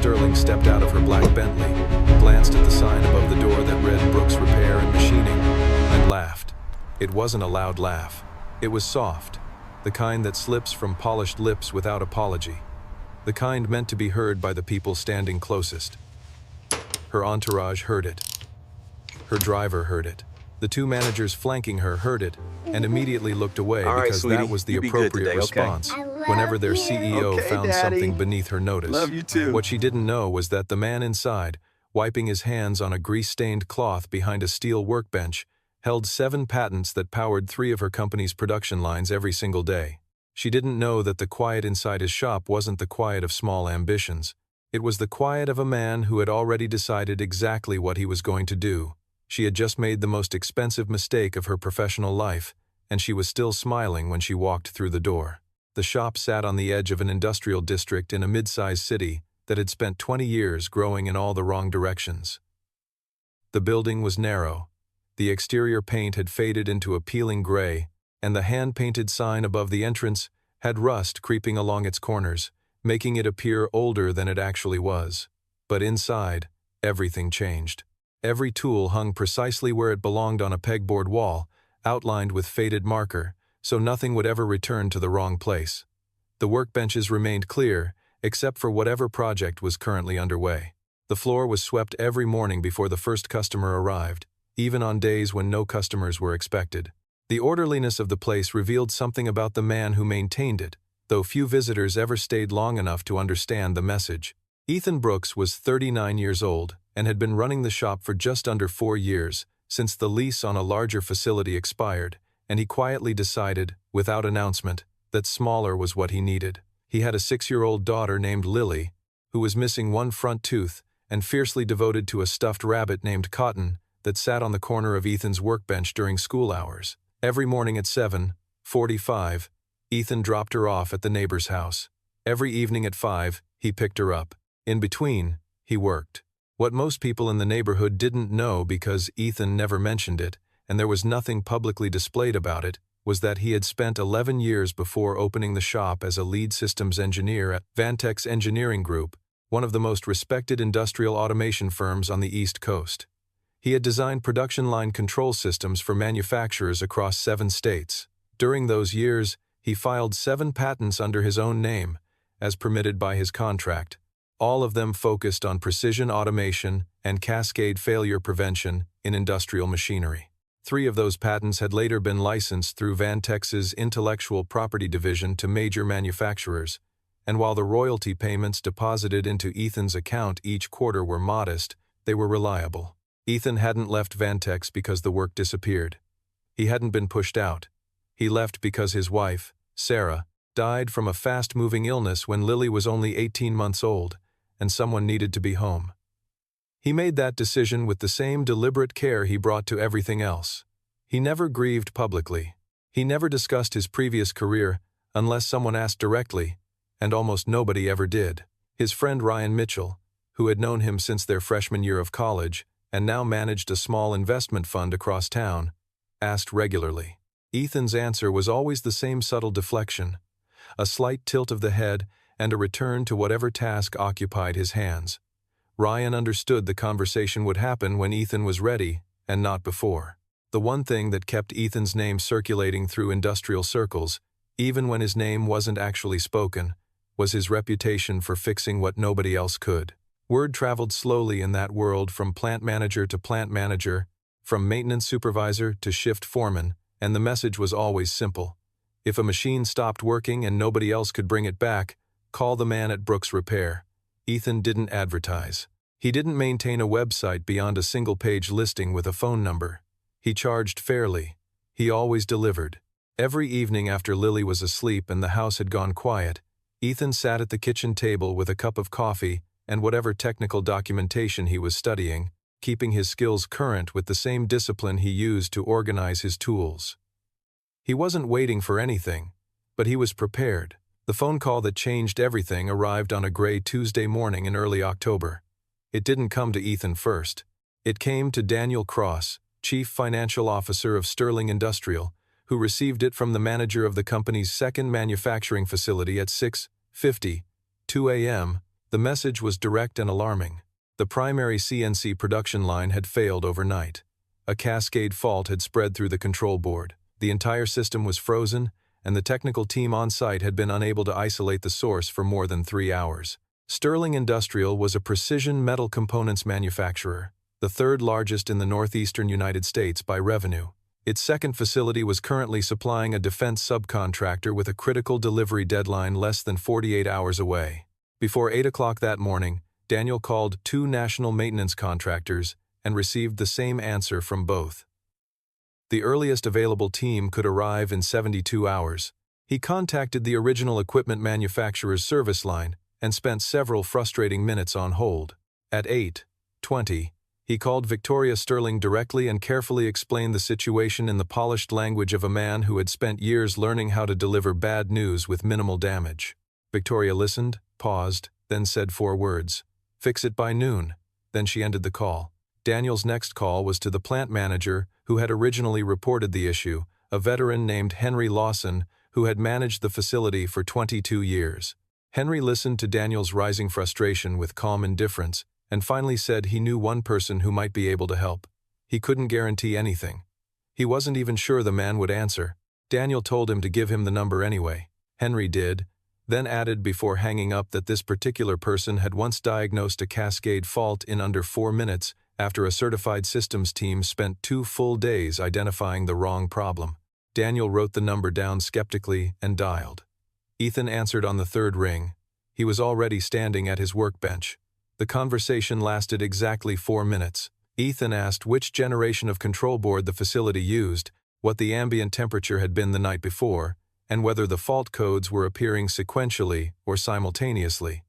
Sterling stepped out of her black Bentley, glanced at the sign above the door that read Brooks Repair and Machining, and laughed. It wasn't a loud laugh. It was soft, the kind that slips from polished lips without apology, the kind meant to be heard by the people standing closest. Her entourage heard it. Her driver heard it. The two managers flanking her heard it and immediately looked away because that was the appropriate response whenever their CEO found something beneath her notice. Love you too. What she didn't know was that the man inside, wiping his hands on a grease-stained cloth behind a steel workbench, held 7 patents that powered 3 of her company's production lines every single day. She didn't know that the quiet inside his shop wasn't the quiet of small ambitions. It was the quiet of a man who had already decided exactly what he was going to do. She had just made the most expensive mistake of her professional life, and she was still smiling when she walked through the door. The shop sat on the edge of an industrial district in a mid-sized city that had spent 20 years growing in all the wrong directions. The building was narrow. The exterior paint had faded into a peeling gray, and the hand-painted sign above the entrance had rust creeping along its corners, making it appear older than it actually was. But inside, everything changed. Every tool hung precisely where it belonged on a pegboard wall, outlined with faded marker, so nothing would ever return to the wrong place. The workbenches remained clear, except for whatever project was currently underway. The floor was swept every morning before the first customer arrived, even on days when no customers were expected. The orderliness of the place revealed something about the man who maintained it, though few visitors ever stayed long enough to understand the message. Ethan Brooks was 39 years old and had been running the shop for just under 4 years, since the lease on a larger facility expired, and he quietly decided, without announcement, that smaller was what he needed. He had a 6-year-old daughter named Lily, who was missing one front tooth and fiercely devoted to a stuffed rabbit named Cotton that sat on the corner of Ethan's workbench during school hours. Every morning at 7:45, Ethan dropped her off at the neighbor's house. Every evening at 5, he picked her up. In between, he worked. What most people in the neighborhood didn't know, because Ethan never mentioned it, and there was nothing publicly displayed about it, was that he had spent 11 years before opening the shop as a lead systems engineer at Vantex Engineering Group, one of the most respected industrial automation firms on the East Coast. He had designed production line control systems for manufacturers across 7 states. During those years, he filed 7 patents under his own name, as permitted by his contract, all of them focused on precision automation and cascade failure prevention in industrial machinery. 3 of those patents had later been licensed through Vantex's intellectual property division to major manufacturers, and while the royalty payments deposited into Ethan's account each quarter were modest, they were reliable. Ethan hadn't left Vantex because the work disappeared. He hadn't been pushed out. He left because his wife, Sarah, died from a fast-moving illness when Lily was only 18 months old, and someone needed to be home. He made that decision with the same deliberate care he brought to everything else. He never grieved publicly. He never discussed his previous career unless someone asked directly, and almost nobody ever did. His friend Ryan Mitchell, who had known him since their freshman year of college and now managed a small investment fund across town, asked regularly. Ethan's answer was always the same subtle deflection, a slight tilt of the head and a return to whatever task occupied his hands. Ryan understood the conversation would happen when Ethan was ready, and not before. The one thing that kept Ethan's name circulating through industrial circles, even when his name wasn't actually spoken, was his reputation for fixing what nobody else could. Word traveled slowly in that world from plant manager to plant manager, from maintenance supervisor to shift foreman, and the message was always simple. If a machine stopped working and nobody else could bring it back, call the man at Brooks Repair. Ethan didn't advertise. He didn't maintain a website beyond a single-page listing with a phone number. He charged fairly. He always delivered. Every evening after Lily was asleep and the house had gone quiet, Ethan sat at the kitchen table with a cup of coffee and whatever technical documentation he was studying, keeping his skills current with the same discipline he used to organize his tools. He wasn't waiting for anything, but he was prepared. The phone call that changed everything arrived on a gray Tuesday morning in early October. It didn't come to Ethan first. It came to Daniel Cross, Chief Financial Officer of Sterling Industrial, who received it from the manager of the company's second manufacturing facility at 6:52 a.m., The message was direct and alarming. The primary CNC production line had failed overnight. A cascade fault had spread through the control board. The entire system was frozen, and the technical team on site had been unable to isolate the source for more than 3 hours. Sterling Industrial was a precision metal components manufacturer, the third largest in the northeastern United States by revenue. Its second facility was currently supplying a defense subcontractor with a critical delivery deadline less than 48 hours away. Before 8 o'clock that morning, Daniel called 2 national maintenance contractors and received the same answer from both. The earliest available team could arrive in 72 hours. He contacted the original equipment manufacturer's service line and spent several frustrating minutes on hold. At 8:20, he called Victoria Sterling directly and carefully explained the situation in the polished language of a man who had spent years learning how to deliver bad news with minimal damage. Victoria listened, paused, then said 4 words. "Fix it by noon." Then she ended the call. Daniel's next call was to the plant manager who had originally reported the issue, a veteran named Henry Lawson who had managed the facility for 22 years. Henry listened to Daniel's rising frustration with calm indifference and finally said he knew one person who might be able to help. He couldn't guarantee anything. He wasn't even sure the man would answer. Daniel told him to give him the number anyway. Henry did, then added before hanging up that this particular person had once diagnosed a cascade fault in under 4 minutes after a certified systems team spent 2 full days identifying the wrong problem. Daniel wrote the number down skeptically and dialed. Ethan answered on the 3rd ring. He was already standing at his workbench. The conversation lasted exactly 4 minutes. Ethan asked which generation of control board the facility used, what the ambient temperature had been the night before, and whether the fault codes were appearing sequentially or simultaneously.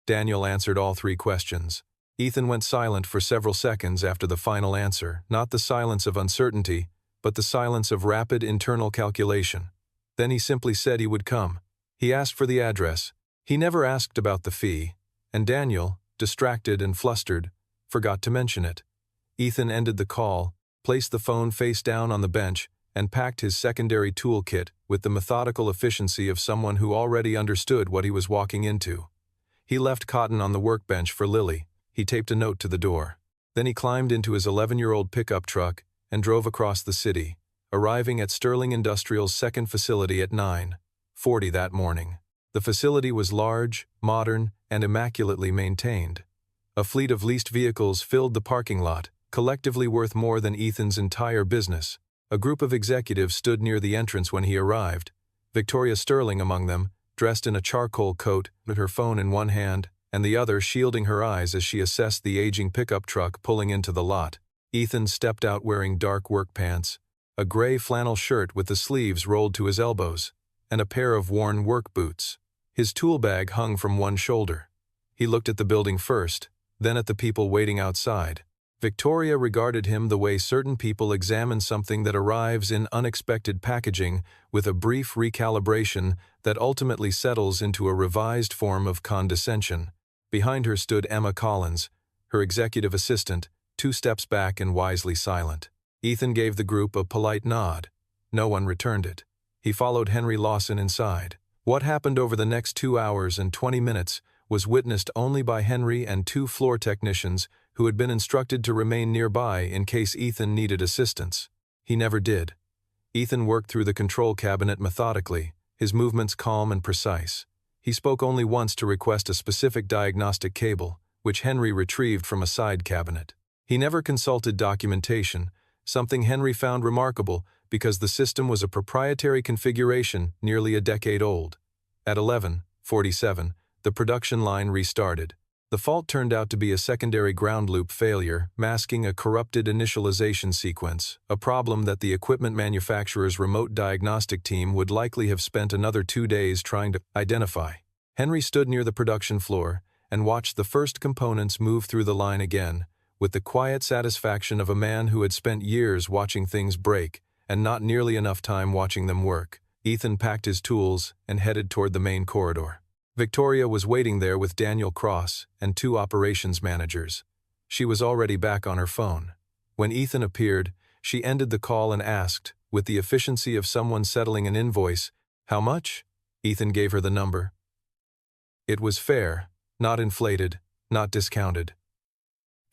Daniel answered all 3 questions. Ethan went silent for several seconds after the final answer, not the silence of uncertainty, but the silence of rapid internal calculation. Then he simply said he would come. He asked for the address. He never asked about the fee, and Daniel, distracted and flustered, forgot to mention it. Ethan ended the call, placed the phone face down on the bench, and packed his secondary toolkit with the methodical efficiency of someone who already understood what he was walking into. He left Cotton on the workbench for Lily. He taped a note to the door. Then he climbed into his 11-year-old pickup truck and drove across the city, arriving at Sterling Industrial's second facility at 9:40 that morning. The facility was large, modern, and immaculately maintained. A fleet of leased vehicles filled the parking lot, collectively worth more than Ethan's entire business. A group of executives stood near the entrance when he arrived, Victoria Sterling among them, dressed in a charcoal coat, with her phone in one hand and the other shielding her eyes as she assessed the aging pickup truck pulling into the lot. Ethan stepped out wearing dark work pants, a gray flannel shirt with the sleeves rolled to his elbows, and a pair of worn work boots. His tool bag hung from one shoulder. He looked at the building first, then at the people waiting outside. Victoria regarded him the way certain people examine something that arrives in unexpected packaging with a brief recalibration that ultimately settles into a revised form of condescension. Behind her stood Emma Collins, her executive assistant, 2 steps back and wisely silent. Ethan gave the group a polite nod. No one returned it. He followed Henry Lawson inside. What happened over the next 2 hours and 20 minutes was witnessed only by Henry and 2 floor technicians who had been instructed to remain nearby in case Ethan needed assistance. He never did. Ethan worked through the control cabinet methodically, his movements calm and precise. He spoke only once to request a specific diagnostic cable, which Henry retrieved from a side cabinet. He never consulted documentation, something Henry found remarkable because the system was a proprietary configuration nearly a decade old. At 11:47, the production line restarted. The fault turned out to be a secondary ground loop failure, masking a corrupted initialization sequence, a problem that the equipment manufacturer's remote diagnostic team would likely have spent another 2 days trying to identify. Henry stood near the production floor and watched the first components move through the line again, with the quiet satisfaction of a man who had spent years watching things break and not nearly enough time watching them work. Ethan packed his tools and headed toward the main corridor. Victoria was waiting there with Daniel Cross and 2 operations managers. She was already back on her phone. When Ethan appeared, she ended the call and asked, with the efficiency of someone settling an invoice, "How much?" Ethan gave her the number. It was fair, Not inflated, not discounted.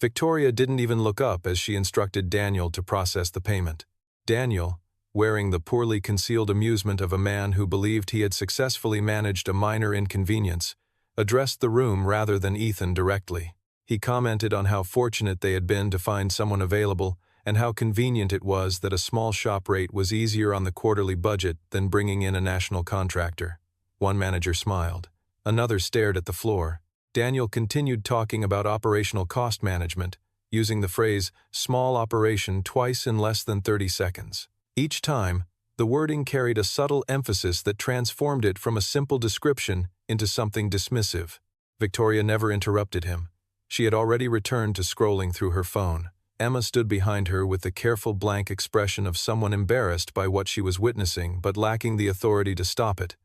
Victoria didn't even look up as she instructed Daniel to process the payment. Daniel, wearing the poorly concealed amusement of a man who believed he had successfully managed a minor inconvenience, addressed the room rather than Ethan directly. He commented on how fortunate they had been to find someone available and how convenient it was that a small shop rate was easier on the quarterly budget than bringing in a national contractor. One manager smiled. Another stared at the floor. Daniel continued talking about operational cost management, using the phrase small operation twice in less than 30 seconds. Each time, the wording carried a subtle emphasis that transformed it from a simple description into something dismissive. Victoria never interrupted him. She had already returned to scrolling through her phone. Emma stood behind her with the careful blank expression of someone embarrassed by what she was witnessing but lacking the authority to stop it.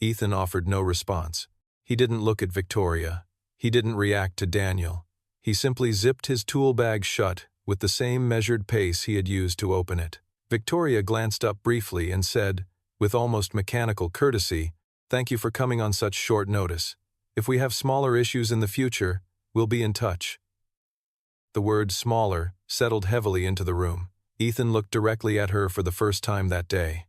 Ethan offered no response. He didn't look at Victoria. He didn't react to Daniel. He simply zipped his tool bag shut with the same measured pace he had used to open it. Victoria glanced up briefly and said, with almost mechanical courtesy, "Thank you for coming on such short notice. If we have smaller issues in the future, we'll be in touch." The word smaller settled heavily into the room. Ethan looked directly at her for the first time that day.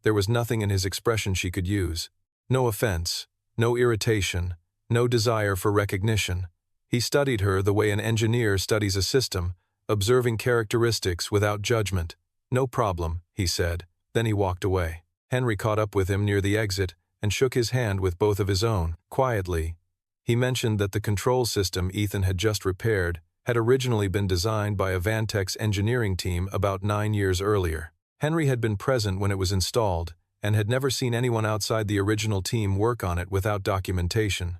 There was nothing in his expression she could use. No offense, no irritation, no desire for recognition. He studied her the way an engineer studies a system, observing characteristics without judgment. "No problem," he said. Then he walked away. Henry caught up with him near the exit and shook his hand with both of his own, quietly. He mentioned that the control system Ethan had just repaired had originally been designed by a Vantex engineering team about 9 years earlier. Henry had been present when it was installed and had never seen anyone outside the original team work on it without documentation.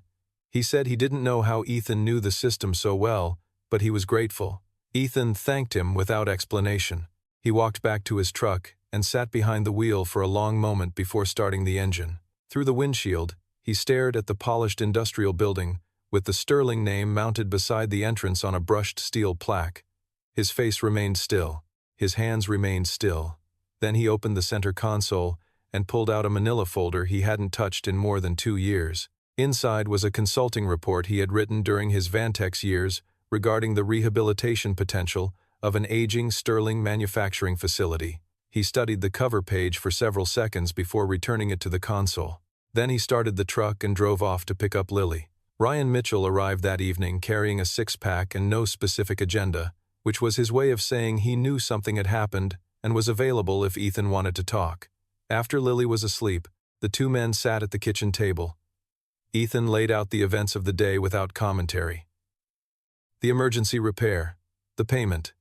He said he didn't know how Ethan knew the system so well, but he was grateful. Ethan thanked him without explanation. He walked back to his truck and sat behind the wheel for a long moment before starting the engine. Through the windshield, he stared at the polished industrial building, with the Sterling name mounted beside the entrance on a brushed steel plaque. His face remained still. His hands remained still. Then he opened the center console and pulled out a manila folder he hadn't touched in more than 2 years. Inside was a consulting report he had written during his Vantex years regarding the rehabilitation potential of an aging Sterling manufacturing facility. He studied the cover page for several seconds before returning it to the console. Then he started the truck and drove off to pick up Lily. Ryan Mitchell arrived that evening carrying a six-pack and no specific agenda, which was his way of saying he knew something had happened and was available if Ethan wanted to talk. After Lily was asleep, the two men sat at the kitchen table. Ethan laid out the events of the day without commentary. The emergency repair. The payment.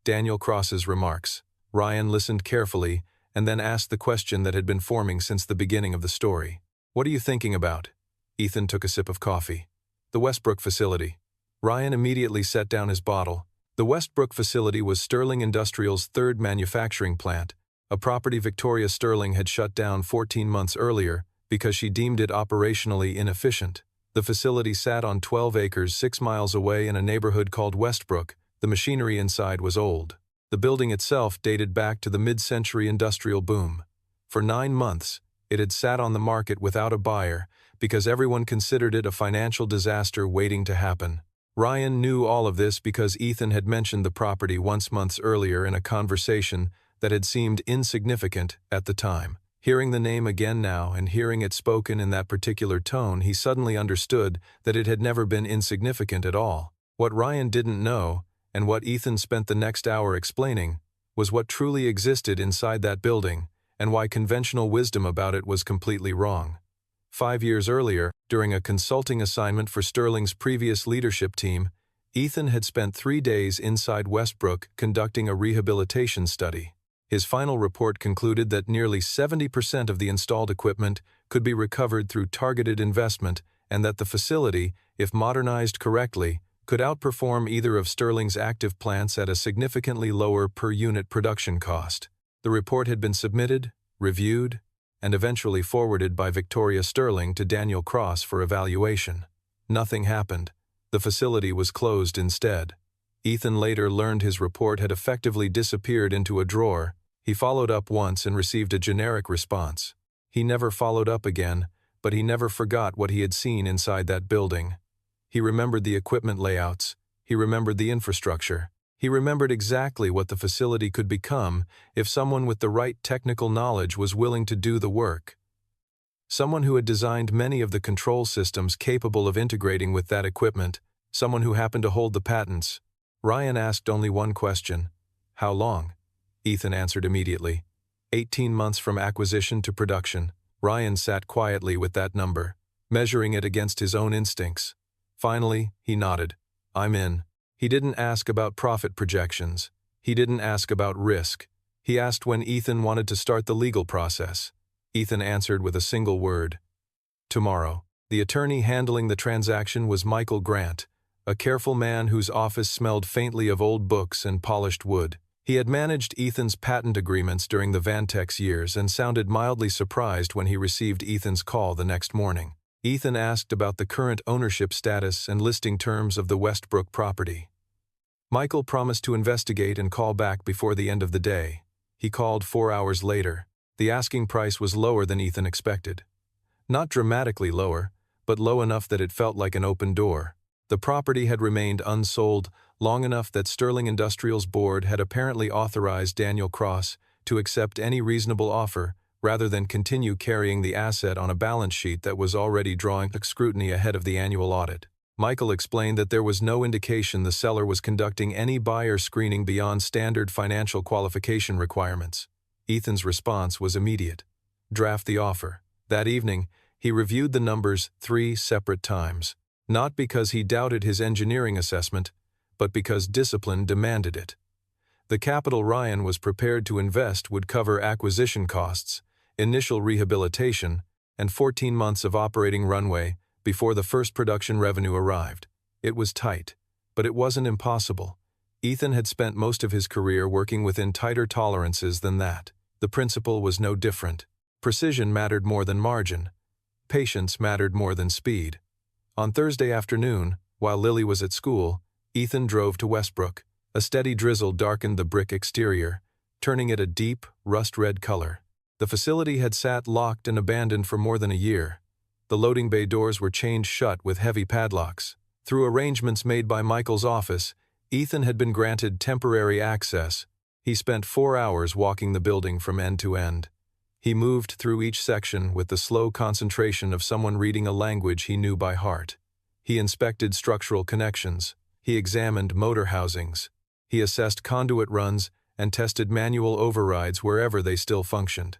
Daniel Cross's remarks. Ryan listened carefully and then asked the question that had been forming since the beginning of the story. "What are you thinking about?" Ethan took a sip of coffee. "The Westbrook facility." Ryan immediately set down his bottle. The Westbrook facility was Sterling Industrial's third manufacturing plant, a property Victoria Sterling had shut down 14 months earlier because she deemed it operationally inefficient. The facility sat on 12 acres 6 miles away in a neighborhood called Westbrook. The machinery inside was old. The building itself dated back to the mid-century industrial boom. For 9 months, it had sat on the market without a buyer because everyone considered it a financial disaster waiting to happen. Ryan knew all of this because Ethan had mentioned the property once months earlier in a conversation that had seemed insignificant at the time. Hearing the name again now and hearing it spoken in that particular tone, he suddenly understood that it had never been insignificant at all. What Ryan didn't know, and what Ethan spent the next hour explaining, was what truly existed inside that building and why conventional wisdom about it was completely wrong. 5 years earlier, during a consulting assignment for Sterling's previous leadership team, Ethan had spent 3 days inside Westbrook conducting a rehabilitation study. His final report concluded that nearly 70% of the installed equipment could be recovered through targeted investment and that the facility, if modernized correctly, could outperform either of Sterling's active plants at a significantly lower per-unit production cost. The report had been submitted, reviewed, and eventually forwarded by Victoria Sterling to Daniel Cross for evaluation. Nothing happened. The facility was closed instead. Ethan later learned his report had effectively disappeared into a drawer. He followed up once and received a generic response. He never followed up again, but he never forgot what he had seen inside that building. He remembered the equipment layouts. He remembered the infrastructure. He remembered exactly what the facility could become if someone with the right technical knowledge was willing to do the work. Someone who had designed many of the control systems capable of integrating with that equipment, someone who happened to hold the patents. Ryan asked only one question. How long? Ethan answered immediately. 18 months from acquisition to production. Ryan sat quietly with that number, measuring it against his own instincts. Finally, he nodded. I'm in. He didn't ask about profit projections. He didn't ask about risk. He asked when Ethan wanted to start the legal process. Ethan answered with a single word. Tomorrow. The attorney handling the transaction was Michael Grant, a careful man whose office smelled faintly of old books and polished wood. He had managed Ethan's patent agreements during the Vantex years and sounded mildly surprised when he received Ethan's call the next morning. Ethan asked about the current ownership status and listing terms of the Westbrook property. Michael promised to investigate and call back before the end of the day. He called 4 hours later. The asking price was lower than Ethan expected. Not dramatically lower, but low enough that it felt like an open door. The property had remained unsold long enough that Sterling Industrial's board had apparently authorized Daniel Cross to accept any reasonable offer rather than continue carrying the asset on a balance sheet that was already drawing scrutiny ahead of the annual audit. Michael explained that there was no indication the seller was conducting any buyer screening beyond standard financial qualification requirements. Ethan's response was immediate. Draft the offer. That evening, he reviewed the numbers 3 separate times, not because he doubted his engineering assessment, but because discipline demanded it. The capital Ryan was prepared to invest would cover acquisition costs, initial rehabilitation, and 14 months of operating runway before the first production revenue arrived. It was tight, but it wasn't impossible. Ethan had spent most of his career working within tighter tolerances than that. The principle was no different. Precision mattered more than margin. Patience mattered more than speed. On Thursday afternoon, while Lily was at school, Ethan drove to Westbrook. A steady drizzle darkened the brick exterior, turning it a deep, rust-red color. The facility had sat locked and abandoned for more than a year. The loading bay doors were chained shut with heavy padlocks. Through arrangements made by Michael's office, Ethan had been granted temporary access. He spent 4 hours walking the building from end to end. He moved through each section with the slow concentration of someone reading a language he knew by heart. He inspected structural connections. He examined motor housings. He assessed conduit runs and tested manual overrides wherever they still functioned.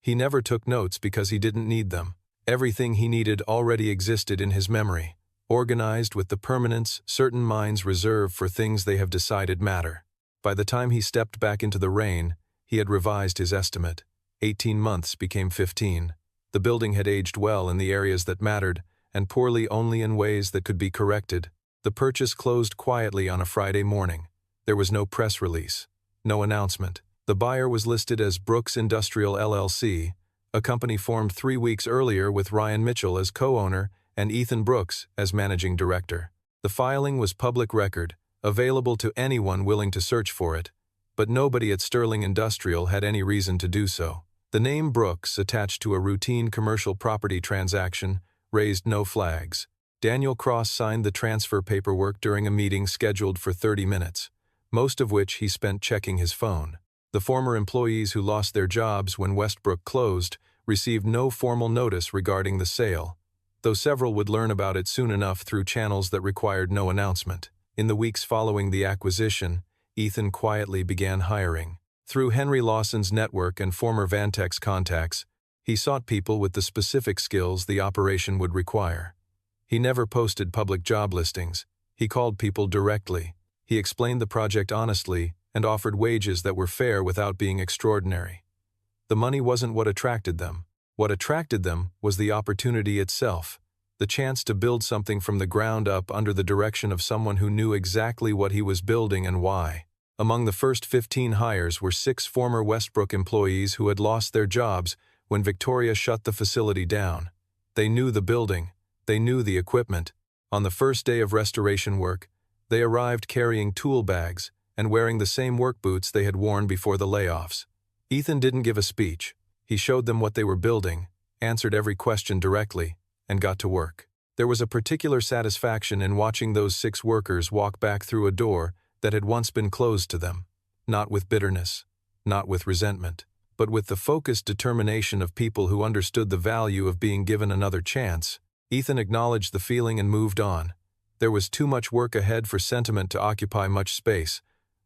He never took notes because he didn't need them. Everything he needed already existed in his memory, organized with the permanence certain minds reserve for things they have decided matter. By the time he stepped back into the rain, he had revised his estimate. 18 months became 15. The building had aged well in the areas that mattered, and poorly only in ways that could be corrected. The purchase closed quietly on a Friday morning. There was no press release, no announcement. The buyer was listed as Brooks Industrial LLC, a company formed 3 weeks earlier with Ryan Mitchell as co-owner and Ethan Brooks as managing director. The filing was public record, available to anyone willing to search for it, but nobody at Sterling Industrial had any reason to do so. The name Brooks, attached to a routine commercial property transaction, raised no flags. Daniel Cross signed the transfer paperwork during a meeting scheduled for 30 minutes, most of which he spent checking his phone. The former employees who lost their jobs when Westbrook closed received no formal notice regarding the sale, though several would learn about it soon enough through channels that required no announcement. In the weeks following the acquisition, Ethan quietly began hiring. Through Henry Lawson's network and former Vantex contacts, he sought people with the specific skills the operation would require. He never posted public job listings. He called people directly. He explained the project honestly and offered wages that were fair without being extraordinary. The money wasn't what attracted them. What attracted them was the opportunity itself, the chance to build something from the ground up under the direction of someone who knew exactly what he was building and why. Among the first 15 hires were 6 former Westbrook employees who had lost their jobs when Victoria shut the facility down. They knew the building. They knew the equipment. On the first day of restoration work, they arrived carrying tool bags and wearing the same work boots they had worn before the layoffs. Ethan didn't give a speech. He showed them what they were building, answered every question directly, and got to work. There was a particular satisfaction in watching those 6 workers walk back through a door that had once been closed to them, not with bitterness, not with resentment, but with the focused determination of people who understood the value of being given another chance. Ethan acknowledged the feeling and moved on. There was too much work ahead for sentiment to occupy much space.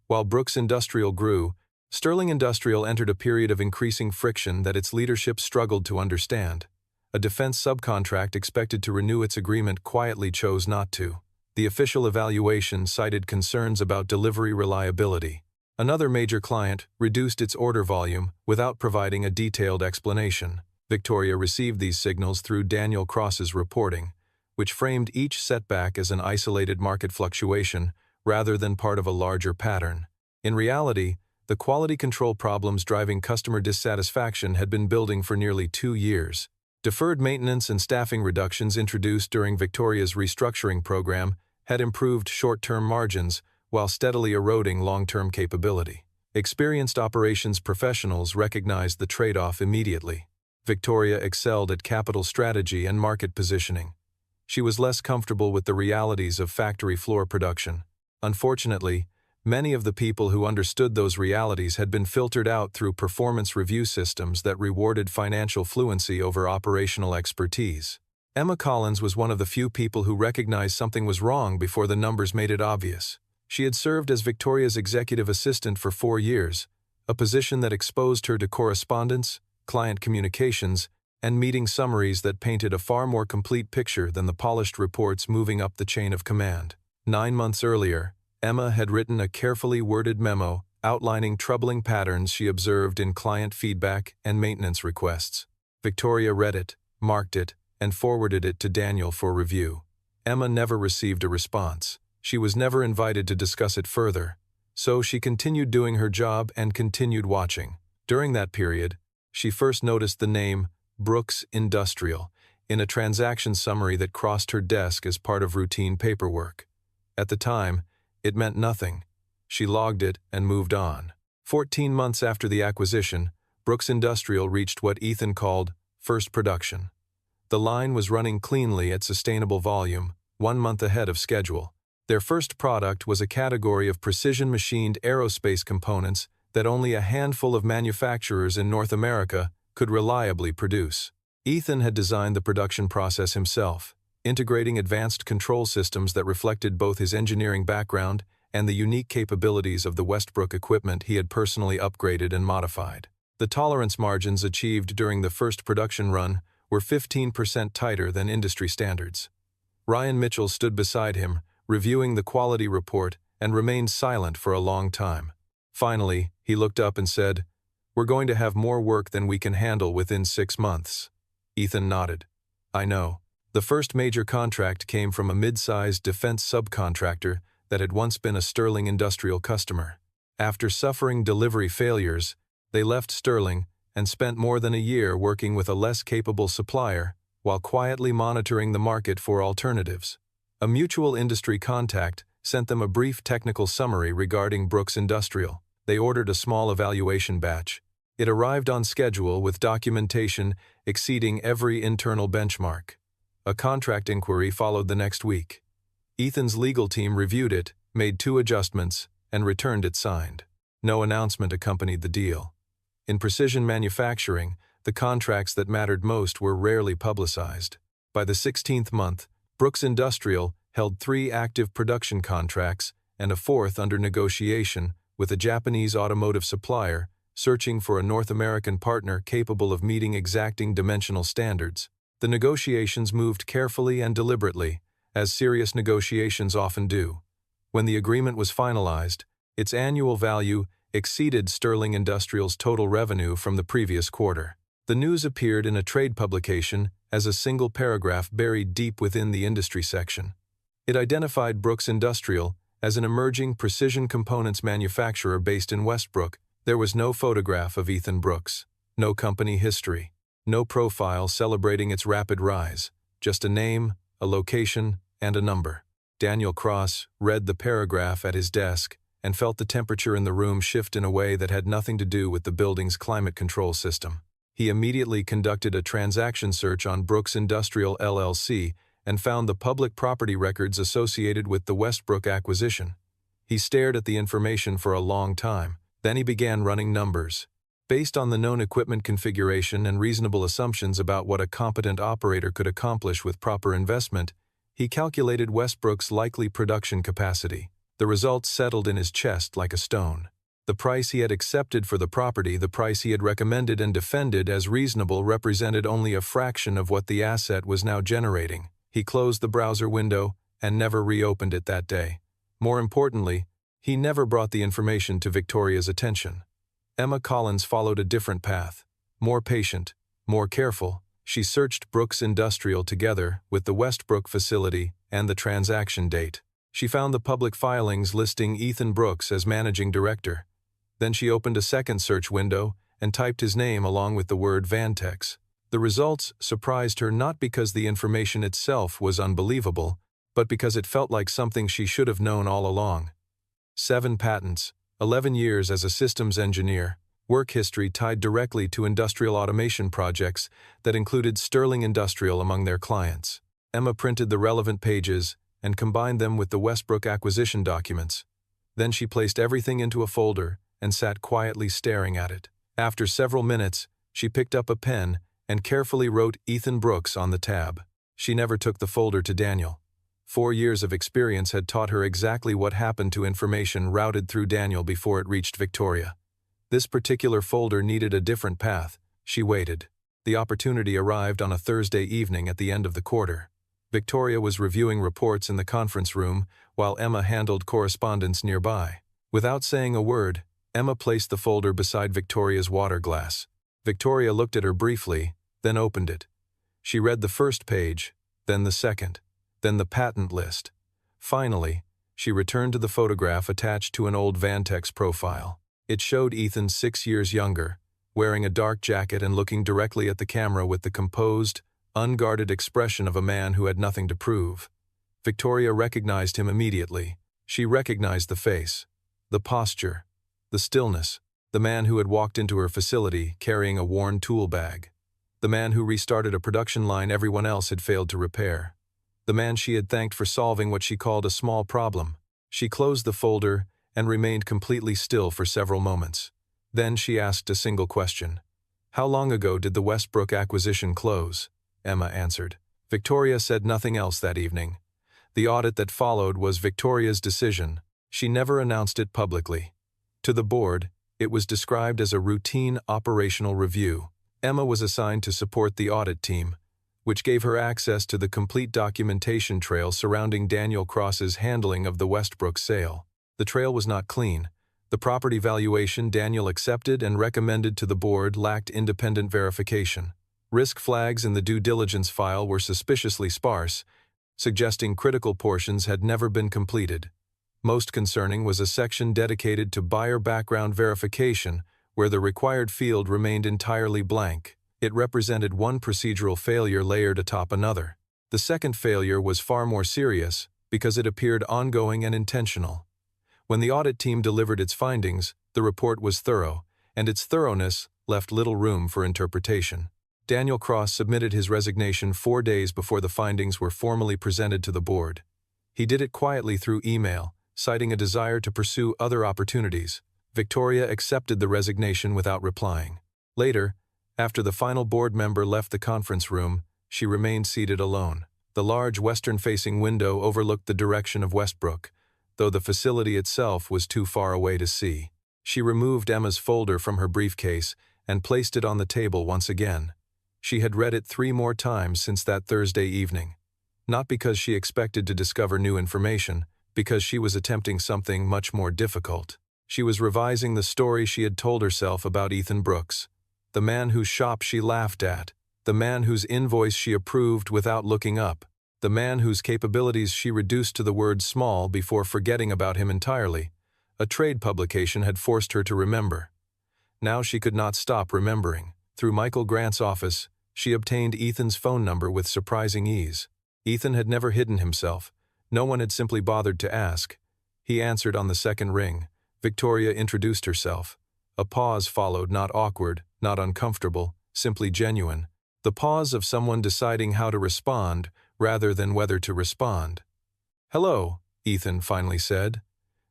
While Brooks Industrial grew, Sterling Industrial entered a period of increasing friction that its leadership struggled to understand. A defense subcontract expected to renew its agreement quietly chose not to. The official evaluation cited concerns about delivery reliability. Another major client reduced its order volume without providing a detailed explanation. Victoria received these signals through Daniel Cross's reporting, which framed each setback as an isolated market fluctuation rather than part of a larger pattern. In reality, the quality control problems driving customer dissatisfaction had been building for nearly 2 years. Deferred maintenance and staffing reductions introduced during Victoria's restructuring program had improved short-term margins while steadily eroding long-term capability. Experienced operations professionals recognized the trade-off immediately. Victoria excelled at capital strategy and market positioning. She was less comfortable with the realities of factory floor production. Unfortunately, many of the people who understood those realities had been filtered out through performance review systems that rewarded financial fluency over operational expertise. Emma Collins was one of the few people who recognized something was wrong before the numbers made it obvious. She had served as Victoria's executive assistant for 4 years, a position that exposed her to correspondence, client communications, and meeting summaries that painted a far more complete picture than the polished reports moving up the chain of command. 9 months earlier, Emma had written a carefully worded memo outlining troubling patterns she observed in client feedback and maintenance requests. Victoria read it, marked it, and forwarded it to Daniel for review. Emma never received a response. She was never invited to discuss it further, so she continued doing her job and continued watching. During that period, she first noticed the name Brooks Industrial in a transaction summary that crossed her desk as part of routine paperwork. At the time, it meant nothing. She logged it and moved on. 14 months after the acquisition, Brooks Industrial reached what Ethan called first production. The line was running cleanly at sustainable volume, 1 month ahead of schedule. Their first product was a category of precision-machined aerospace components that only a handful of manufacturers in North America could reliably produce. Ethan had designed the production process himself, integrating advanced control systems that reflected both his engineering background and the unique capabilities of the Westbrook equipment he had personally upgraded and modified. The tolerance margins achieved during the first production run were 15% tighter than industry standards. Ryan Mitchell stood beside him, reviewing the quality report, and remained silent for a long time. Finally, he looked up and said, "We're going to have more work than we can handle within 6 months." Ethan nodded. "I know." The first major contract came from a mid-sized defense subcontractor that had once been a Sterling Industrial customer. After suffering delivery failures, they left Sterling and spent more than a year working with a less capable supplier while quietly monitoring the market for alternatives. A mutual industry contact sent them a brief technical summary regarding Brooks Industrial. They ordered a small evaluation batch. It arrived on schedule with documentation exceeding every internal benchmark. A contract inquiry followed the next week. Ethan's legal team reviewed it, made 2 adjustments, and returned it signed. No announcement accompanied the deal. In precision manufacturing, the contracts that mattered most were rarely publicized. By the 16th month, Brooks Industrial held 3 active production contracts and a 4th under negotiation with a Japanese automotive supplier searching for a North American partner capable of meeting exacting dimensional standards. The negotiations moved carefully and deliberately, as serious negotiations often do. When the agreement was finalized, its annual value exceeded Sterling Industrial's total revenue from the previous quarter. The news appeared in a trade publication as a single paragraph buried deep within the industry section. It identified Brooks Industrial as an emerging precision components manufacturer based in Westbrook. There was no photograph of Ethan Brooks, no company history, no profile celebrating its rapid rise, just a name, a location, and a number. Daniel Cross read the paragraph at his desk and felt the temperature in the room shift in a way that had nothing to do with the building's climate control system. He immediately conducted a transaction search on Brooks Industrial LLC and found the public property records associated with the Westbrook acquisition. He stared at the information for a long time. Then he began running numbers. Based on the known equipment configuration and reasonable assumptions about what a competent operator could accomplish with proper investment, he calculated Westbrook's likely production capacity. The results settled in his chest like a stone. The price he had accepted for the property, the price he had recommended and defended as reasonable, represented only a fraction of what the asset was now generating. He closed the browser window and never reopened it that day. More importantly, he never brought the information to Victoria's attention. Emma Collins followed a different path. More patient, more careful, she searched Brooks Industrial together with the Westbrook facility and the transaction date. She found the public filings listing Ethan Brooks as managing director. Then she opened a second search window and typed his name along with the word Vantex. The results surprised her not because the information itself was unbelievable, but because it felt like something she should have known all along. 7 patents, 11 years as a systems engineer, work history tied directly to industrial automation projects that included Sterling Industrial among their clients. Emma printed the relevant pages and combined them with the Westbrook acquisition documents. Then she placed everything into a folder and sat quietly staring at it. After several minutes, she picked up a pen and carefully wrote Ethan Brooks on the tab. She never took the folder to Daniel. 4 years of experience had taught her exactly what happened to information routed through Daniel before it reached Victoria. This particular folder needed a different path. She waited. The opportunity arrived on a Thursday evening at the end of the quarter. Victoria was reviewing reports in the conference room while Emma handled correspondence nearby. Without saying a word, Emma placed the folder beside Victoria's water glass. Victoria looked at her briefly, then opened it. She read the first page, then the second, then the patent list. Finally, she returned to the photograph attached to an old Vantex profile. It showed Ethan 6 years younger, wearing a dark jacket and looking directly at the camera with the composed, unguarded expression of a man who had nothing to prove. Victoria recognized him immediately. She recognized the face, the posture, the stillness, the man who had walked into her facility carrying a worn tool bag, the man who restarted a production line everyone else had failed to repair, the man she had thanked for solving what she called a small problem. She closed the folder and remained completely still for several moments. Then she asked a single question. "How long ago did the Westbrook acquisition close?" Emma answered. Victoria said nothing else that evening. The audit that followed was Victoria's decision. She never announced it publicly. To the board, it was described as a routine operational review. Emma was assigned to support the audit team, which gave her access to the complete documentation trail surrounding Daniel Cross's handling of the Westbrook sale. The trail was not clean. The property valuation Daniel accepted and recommended to the board lacked independent verification. Risk flags in the due diligence file were suspiciously sparse, suggesting critical portions had never been completed. Most concerning was a section dedicated to buyer background verification, where the required field remained entirely blank. It represented one procedural failure layered atop another. The second failure was far more serious because it appeared ongoing and intentional. When the audit team delivered its findings, the report was thorough, and its thoroughness left little room for interpretation. Daniel Cross submitted his resignation 4 days before the findings were formally presented to the board. He did it quietly through email, citing a desire to pursue other opportunities. Victoria accepted the resignation without replying. Later, after the final board member left the conference room, she remained seated alone. The large western-facing window overlooked the direction of Westbrook, though the facility itself was too far away to see. She removed Emma's folder from her briefcase and placed it on the table once again. She had read it 3 more times since that Thursday evening. Not because she expected to discover new information, because she was attempting something much more difficult. She was revising the story she had told herself about Ethan Brooks, the man whose shop she laughed at, the man whose invoice she approved without looking up, the man whose capabilities she reduced to the word small before forgetting about him entirely. A trade publication had forced her to remember. Now she could not stop remembering. Through Michael Grant's office, she obtained Ethan's phone number with surprising ease. Ethan had never hidden himself. No one had simply bothered to ask. He answered on the second ring. Victoria introduced herself. A pause followed, not awkward, not uncomfortable, simply genuine, the pause of someone deciding how to respond rather than whether to respond. "Hello," Ethan finally said.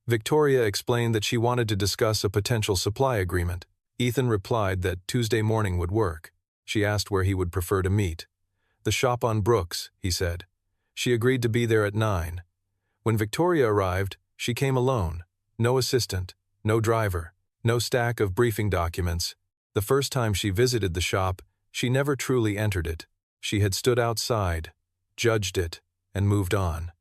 Victoria explained that she wanted to discuss a potential supply agreement. Ethan replied that Tuesday morning would work. She asked where he would prefer to meet. "The shop on Brooks," he said. She agreed to be there at 9. When Victoria arrived, she came alone. No assistant, no driver, no stack of briefing documents. The first time she visited the shop, she never truly entered it. She had stood outside, judged it, and moved on.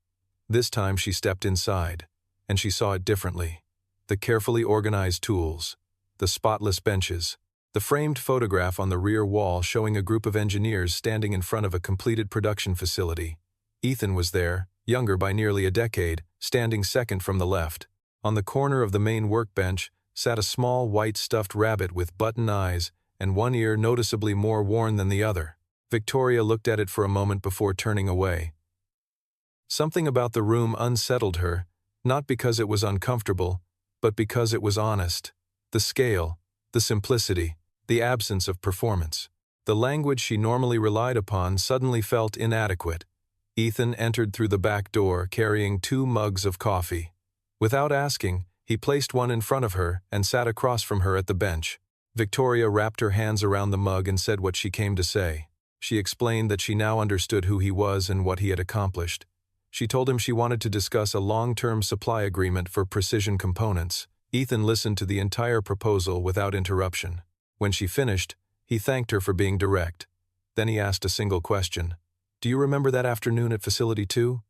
This time she stepped inside, and she saw it differently. The carefully organized tools, the spotless benches, the framed photograph on the rear wall showing a group of engineers standing in front of a completed production facility. Ethan was there, younger by nearly a decade, standing second from the left. On the corner of the main workbench sat a small white stuffed rabbit with button eyes and one ear noticeably more worn than the other. Victoria looked at it for a moment before turning away. Something about the room unsettled her, not because it was uncomfortable, but because it was honest. The scale, the simplicity, the absence of performance. The language she normally relied upon suddenly felt inadequate. Ethan entered through the back door carrying 2 mugs of coffee. Without asking, he placed one in front of her and sat across from her at the bench. Victoria wrapped her hands around the mug and said what she came to say. She explained that she now understood who he was and what he had accomplished. She told him she wanted to discuss a long-term supply agreement for precision components. Ethan listened to the entire proposal without interruption. When she finished, he thanked her for being direct. Then he asked a single question. "Do you remember that afternoon at Facility 2?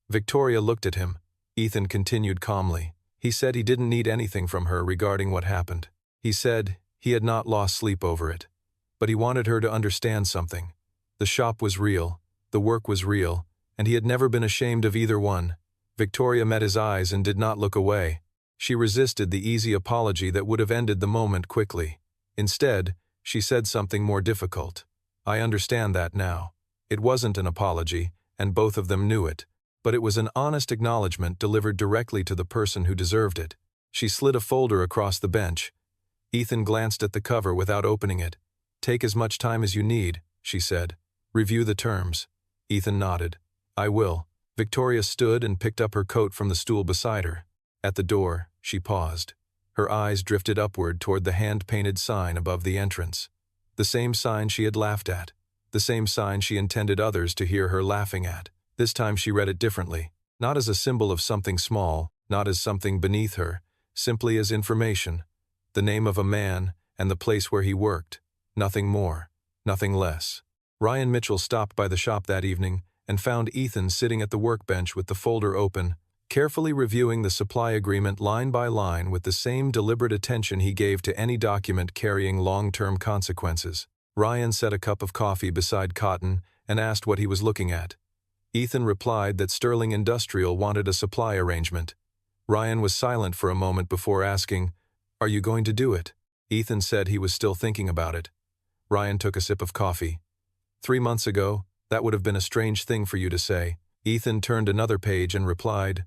Victoria looked at him. Ethan continued calmly. He said he didn't need anything from her regarding what happened. He said he had not lost sleep over it. But he wanted her to understand something. The shop was real, the work was real, and he had never been ashamed of either one. Victoria met his eyes and did not look away. She resisted the easy apology that would have ended the moment quickly. Instead, she said something more difficult. "I understand that now." It wasn't an apology, and both of them knew it, but it was an honest acknowledgement delivered directly to the person who deserved it. She slid a folder across the bench. Ethan glanced at the cover without opening it. "Take as much time as you need," she said. "Review the terms." Ethan nodded. "I will." Victoria stood and picked up her coat from the stool beside her. At the door, she paused. Her eyes drifted upward toward the hand-painted sign above the entrance. The same sign she had laughed at. The same sign she intended others to hear her laughing at. This time she read it differently. Not as a symbol of something small, not as something beneath her, simply as information. The name of a man and the place where he worked. Nothing more, nothing less. Ryan Mitchell stopped by the shop that evening and found Ethan sitting at the workbench with the folder open, carefully reviewing the supply agreement line by line with the same deliberate attention he gave to any document carrying long-term consequences. Ryan set a cup of coffee beside Cotton and asked what he was looking at. Ethan replied that Sterling Industrial wanted a supply arrangement. Ryan was silent for a moment before asking, "Are you going to do it?" Ethan said he was still thinking about it. Ryan took a sip of coffee. 3 months ago, that would have been a strange thing for you to say. Ethan turned another page and replied,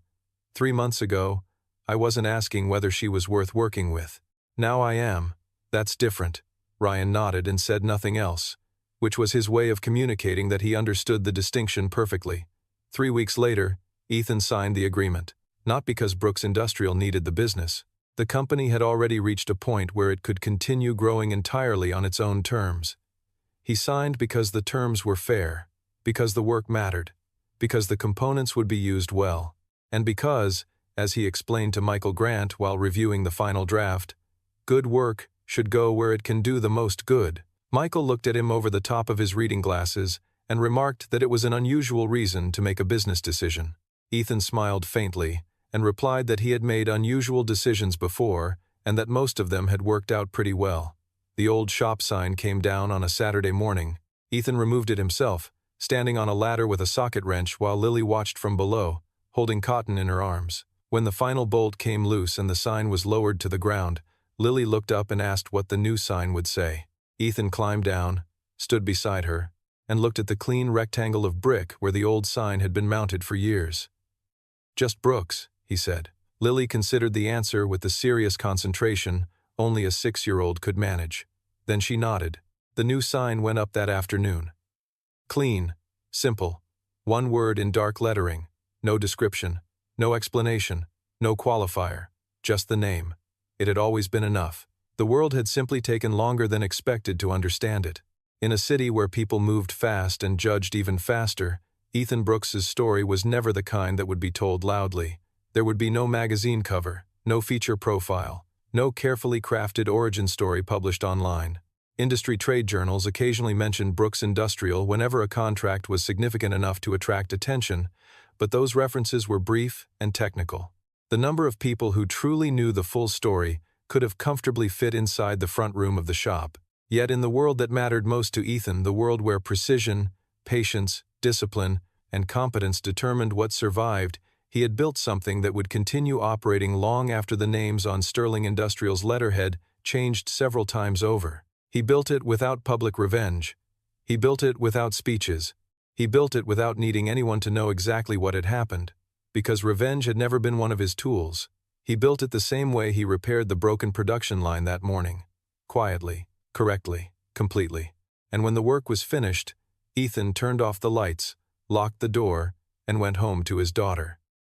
3 months ago, I wasn't asking whether she was worth working with. Now I am. That's different. Ryan nodded and said nothing else, which was his way of communicating that he understood the distinction perfectly. 3 weeks later, Ethan signed the agreement. Not because Brooks Industrial needed the business. The company had already reached a point where it could continue growing entirely on its own terms. He signed because the terms were fair, because the work mattered, because the components would be used well, and because, as he explained to Michael Grant while reviewing the final draft, good work should go where it can do the most good. Michael looked at him over the top of his reading glasses and remarked that it was an unusual reason to make a business decision. Ethan smiled faintly and replied that he had made unusual decisions before and that most of them had worked out pretty well. The old shop sign came down on a Saturday morning. Ethan removed it himself, standing on a ladder with a socket wrench while Lily watched from below, holding Cotton in her arms. When the final bolt came loose and the sign was lowered to the ground, Lily looked up and asked what the new sign would say. Ethan climbed down, stood beside her, and looked at the clean rectangle of brick where the old sign had been mounted for years. Just Brooks, he said. Lily considered the answer with the serious concentration only a 6-year-old could manage. Then she nodded. The new sign went up that afternoon. Clean, simple, one word in dark lettering, no description, no explanation, no qualifier, just the name. It had always been enough. The world had simply taken longer than expected to understand it. In a city where people moved fast and judged even faster, Ethan Brooks's story was never the kind that would be told loudly. There would be no magazine cover, no feature profile, no carefully crafted origin story published online. Industry trade journals occasionally mentioned Brooks Industrial whenever a contract was significant enough to attract attention, but those references were brief and technical. The number of people who truly knew the full story could have comfortably fit inside the front room of the shop. Yet in the world that mattered most to Ethan, the world where precision, patience, discipline, and competence determined what survived, he had built something that would continue operating long after the names on Sterling Industrial's letterhead changed several times over. He built it without public revenge. He built it without speeches. He built it without needing anyone to know exactly what had happened, because revenge had never been one of his tools. He built it the same way he repaired the broken production line that morning. Quietly, correctly, completely. And when the work was finished, Ethan turned off the lights, locked the door, and went home to his daughter.